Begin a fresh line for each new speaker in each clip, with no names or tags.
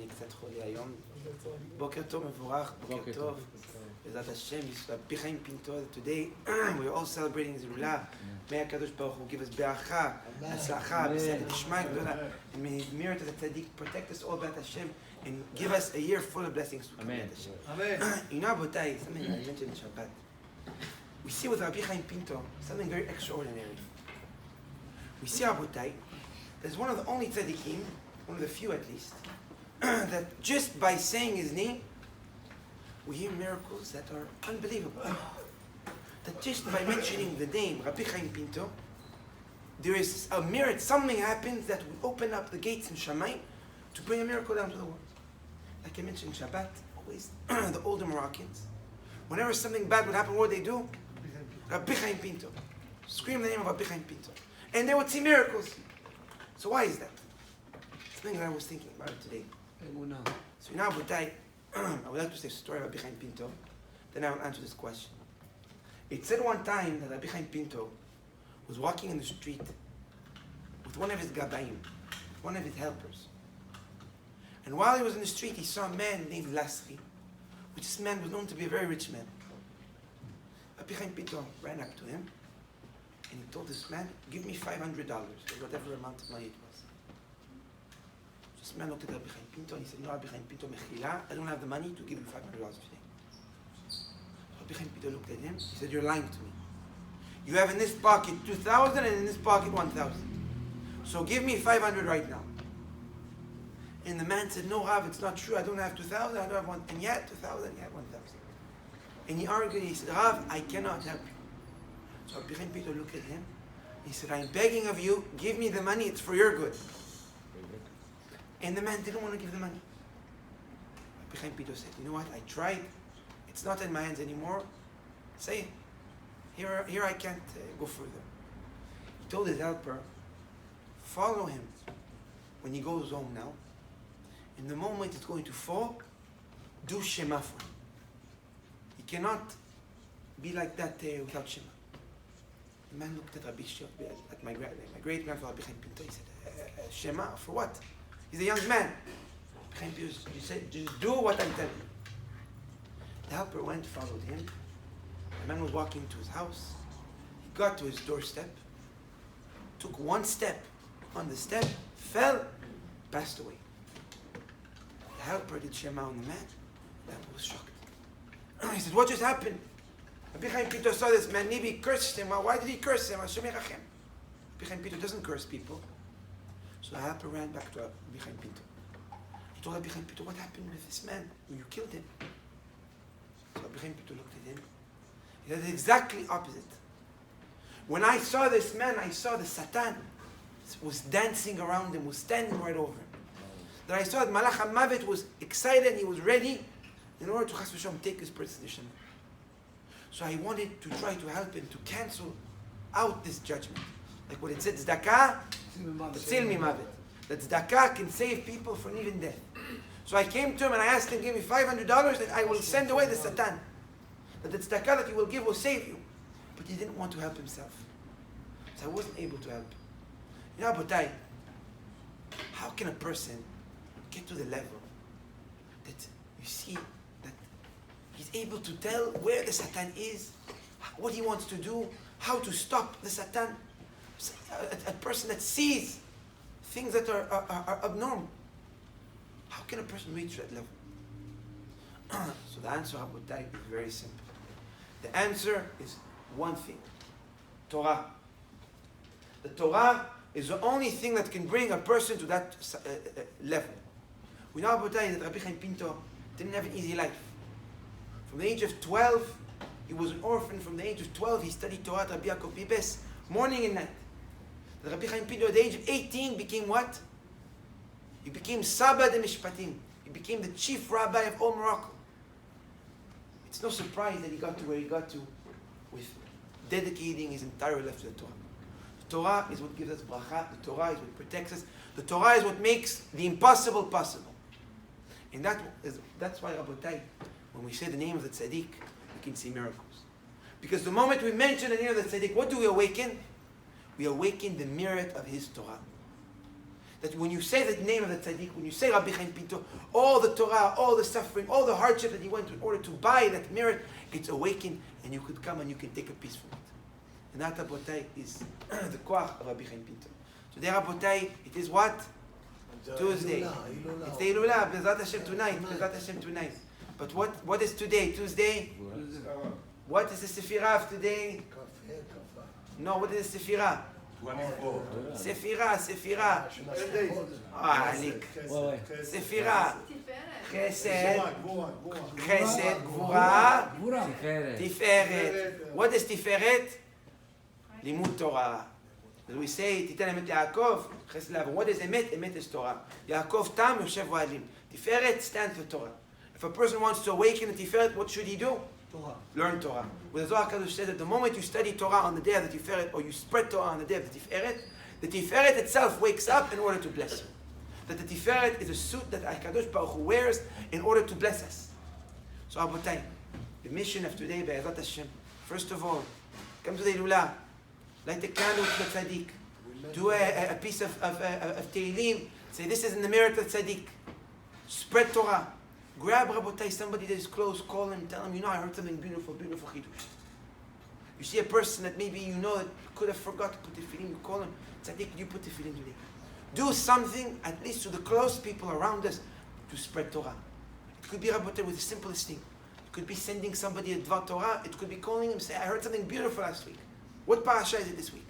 אני קצת חולה היום. בוקר טוב מבורך, בוקר טוב. בעזרת השם, רבי חיים פינטו, today we're all celebrating his rulah. May HaKadosh Baruch Hu give us beracha, הצלחה, בסייעתא דשמיא גדולה. And may his merit as a tzaddik protect us all, בעזרת Hashem, and give us a year full of blessings. Amen. You know, Abotai, something I mentioned in Shabbat. We see with Rabbi Chaim Pinto something very extraordinary. We see Abotai, there's one of the only tzaddikim, one of the few at least, that just by saying his name, we hear miracles that are unbelievable. That just by mentioning the name Rabbi Chaim Pinto, there is a merit, something happens that will open up the gates in Shamayim to bring a miracle down to the world. Like I mentioned in Shabbat, always the older Moroccans, whenever something bad would happen, what would they do? Rabbi Chaim Pinto. Scream the name of Rabbi Chaim Pinto. And they would see miracles. So why is that? Something that I was thinking about it today. So now, Butai, I would like to say a story about Rabbi Chaim Pinto, then I will answer this question. It said one time that Rabbi Chaim Pinto was walking in the street with one of his gabayim, one of his helpers. And while he was in the street, he saw a man named Lasri, which this man was known to be a very rich man. Rabbi Chaim Pinto ran up to him, and he told this man, give me $500, or whatever amount of money it was. This man looked at Rabbi Chaim Pinto and he said, no, Rabbi Chaim Pinto, mechila, I don't have the money to give you $500 today. Rabbi Chaim Pinto looked at him, he said, you're lying to me. You have in this pocket 2,000 and in this pocket 1,000. So give me 500 right now. And the man said, no, Rav, it's not true. I don't have 2,000, I don't have one. And yet 2,000, yet 1,000. And he argued, he said, Rav, I cannot help you. So Rabbi Chaim Pinto looked at him. He said, I'm begging of you, give me the money, it's for your good. And the man didn't want to give the money. Rabbi Chaim Pinto said, you know what, I tried. It's not in my hands anymore. Say it. Here I can't go further. He told his helper, follow him when he goes home now. In the moment it's going to fall, do Shema for him. He cannot be like that without Shema. The man looked at Rabbi Shema, at my great-grandfather Rabbi Chaim Pinto. He said, Shema, for what? He's a young man. Rabbi Chaim Pinto said, just do what I'm telling you. The helper went, followed him. The man was walking to his house. He got to his doorstep, took one step on the step, fell, passed away. The helper did Shema on the man. The helper was shocked. He said, what just happened? Rabbi Chaim Pinto saw this man, maybe he cursed him. Why did he curse him? Rabbi Chaim Pinto doesn't curse people. So the helper ran back to Rabbi Chaim Pinto. He told Rabbi Chaim Pinto, what happened with this man? You killed him. So Rabbi Chaim Pinto looked at him. He said, exactly opposite. When I saw this man, I saw the Satan was dancing around him, was standing right over him. That I saw that Malach HaMavet was excited, he was ready in order to Chas v'Shalom take his person to Shema. So I wanted to try to help him to cancel out this judgment. Like what it said, Tzedakah, Tzil Mimavet. That Tzedakah can save people from even death. So I came to him and I asked him, give me $500 that I will send away the Satan. That the tzedakah that you will give will save you. But he didn't want to help himself. So I wasn't able to help. You know, Abotai, how can a person get to the level that you see that he's able to tell where the Satan is, what he wants to do, how to stop the Satan? A person that sees things that are abnormal. How can a person reach that level? So the answer, Abotai, is very simple. The answer is one thing. Torah. The Torah is the only thing that can bring a person to that level. We know, Abotai, that Rabbi Chaim Pinto didn't have an easy life. From the age of 12, he was an orphan. From the age of 12, he studied Torah at Rabbi Yaakov Bibes, morning and night. The Rabbi Chaim Pinto, at the age of 18, became what? He became Saba de Mishpatim. He became the chief rabbi of all Morocco. It's no surprise that he got to where he got to with dedicating his entire life to the Torah. The Torah is what gives us bracha. The Torah is what protects us. The Torah is what makes the impossible possible. And that's why, Rabotai, when we say the name of the tzaddik, we can see miracles. Because the moment we mention the name of the tzaddik, what do we awaken? We awaken the merit of his Torah. that when you say the name of the tzaddik, when you say Rabbi Chaim Pinto, all the Torah, all the suffering, all the hardship that he went through in order to buy that merit, it's awakened, and you could come and you can take a piece from it. And that, Rabotai, is the koach of Rabbi Chaim Pinto. Today, Rabotai, it is what? Tuesday. It's the Ilula, Bezrat Hashem tonight, Bezrat Hashem tonight. But what is today? Tuesday? What is the Sefirah of today? No, what is the Sefirah?
24.
Sefirah. Alik. Sefirah. Chesed, Gvura, Tiferet. What is Tiferet? Limud Torah. As we say, Titan Emet Yaakov, Chesed Lav. What is Emet? Emet is Torah. Yaakov Tam, Yoshev V'Alim. Tiferet stands for Torah. If a person wants to awaken the Tiferet, what should he do?
Torah.
Learn Torah. Well, the Zohar Kadosh says that the moment you study Torah on the day of the Tiferet, or you spread Torah on the day of the Tiferet itself wakes up in order to bless you. That the Tiferet is a suit that HaKadosh Baruch Hu wears in order to bless us. So, Abotai, the mission of today, Be'ezrat Hashem, first of all, come to the Ilula, light a candle to the Tzaddik, do a piece of Tehillim, say this is in the merit of the Tzaddik, spread Torah, grab Rabotai, somebody that is close, call him, tell him, you know, I heard something beautiful, beautiful Chidush. You see a person that maybe you know that could have forgot to put the tefillin, you call him, Tzaddik, you put the tefillin today. Do something, at least to the close people around us, to spread Torah. It could be Rabotai with the simplest thing. It could be sending somebody a Dvar Torah. It could be calling him, say, I heard something beautiful last week. What Parasha is it this week?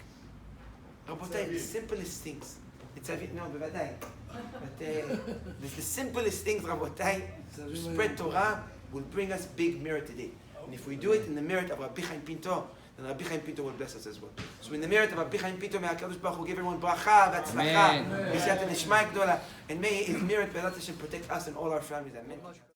Rabotai, the simplest things. It's no, bevadai. But the simplest things, Rabotai, to spread Torah will bring us big merit today. And if we do it in the merit of Rabbi Chaim Pinto, then Rabbi Chaim Pinto will bless us as well. So in the merit of Rabbi Chaim Pinto, may HaKadosh Baruch Hu give everyone bracha, v'atzlacha, v'siyata nishma gdola, and may His merit, Be'ezrat Hashem, protect us and all our families. Amen.